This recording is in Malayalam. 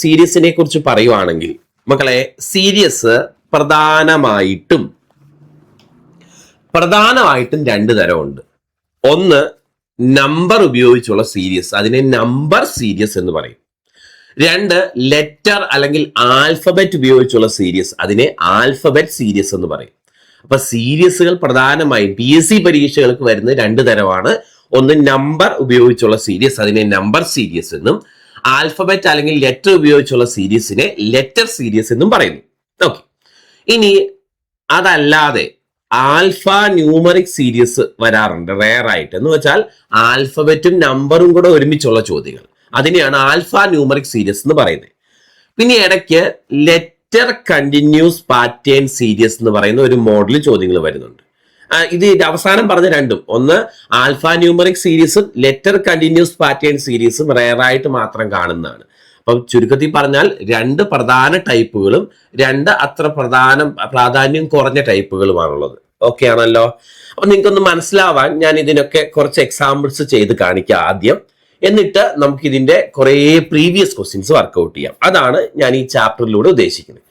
സീരീസിനെ കുറിച്ച് പറയുവാണെങ്കിൽ മക്കളെ, സീരീസ് പ്രധാനമായിട്ടും രണ്ട് തരമുണ്ട്. ഒന്ന് നമ്പർ ഉപയോഗിച്ചുള്ള സീരീസ്, അതിനെ നമ്പർ സീരീസ് എന്ന് പറയും. രണ്ട് ലെറ്റർ അല്ലെങ്കിൽ ആൽഫബറ്റ് ഉപയോഗിച്ചുള്ള സീരീസ്, അതിനെ ആൽഫബറ്റ് സീരീസ് എന്ന് പറയും. അപ്പൊ സീരീസുകൾ പ്രധാനമായും PSC പരീക്ഷകൾക്ക് വരുന്ന രണ്ട് തരമാണ്. ഒന്ന് നമ്പർ ഉപയോഗിച്ചുള്ള സീരീസ്, അതിനെ നമ്പർ സീരീസ് എന്നും, ആൽഫബറ്റ് അല്ലെങ്കിൽ ലെറ്റർ ഉപയോഗിച്ചുള്ള സീരീസിനെ ലെറ്റർ സീരീസ് എന്നും പറയുന്നു. ഓക്കെ, ഇനി അതല്ലാതെ ആൽഫ ന്യൂമറിക് സീരീസ് വരാറുണ്ട് റെയർ ആയിട്ട്. എന്ന് വെച്ചാൽ ആൽഫബറ്റും നമ്പറും കൂടെ ഒരുമിച്ചുള്ള ചോദ്യങ്ങൾ, അതിനെയാണ് ആൽഫ ന്യൂമറിക് സീരീസ് എന്ന് പറയുന്നത്. പിന്നെ ഇടയ്ക്ക് ലെറ്റർ കണ്ടിന്യൂസ് പാറ്റേൺ സീരീസ് എന്ന് പറയുന്ന ഒരു മോഡൽ ചോദ്യങ്ങൾ വരുന്നുണ്ട്. ഇത് അവസാനം പറഞ്ഞ രണ്ടും, ഒന്ന് ആൽഫ ന്യൂമറിക് സീരീസും ലെറ്റർ കണ്ടിന്യൂസ് പാറ്റേൺ സീരീസും റെയറായിട്ട് മാത്രം കാണുന്നതാണ്. അപ്പം ചുരുക്കത്തിൽ പറഞ്ഞാൽ രണ്ട് പ്രധാന ടൈപ്പുകളും രണ്ട് അത്ര പ്രാധാന്യം കുറഞ്ഞ ടൈപ്പുകളുമാണുള്ളത്. ഓക്കെ ആണല്ലോ? അപ്പൊ നിങ്ങൾക്കൊന്ന് മനസ്സിലാവാൻ ഞാൻ ഇതിനൊക്കെ കുറച്ച് എക്സാമ്പിൾസ് ചെയ്ത് കാണിക്കാം ആദ്യം. എന്നിട്ട് നമുക്ക് ഇതിന്റെ കുറെ പ്രീവിയസ് ക്വസ്റ്റ്യൻസ് വർക്ക്ഔട്ട് ചെയ്യാം. അതാണ് ഞാൻ ഈ ചാപ്റ്ററിലൂടെ ഉദ്ദേശിക്കുന്നത്.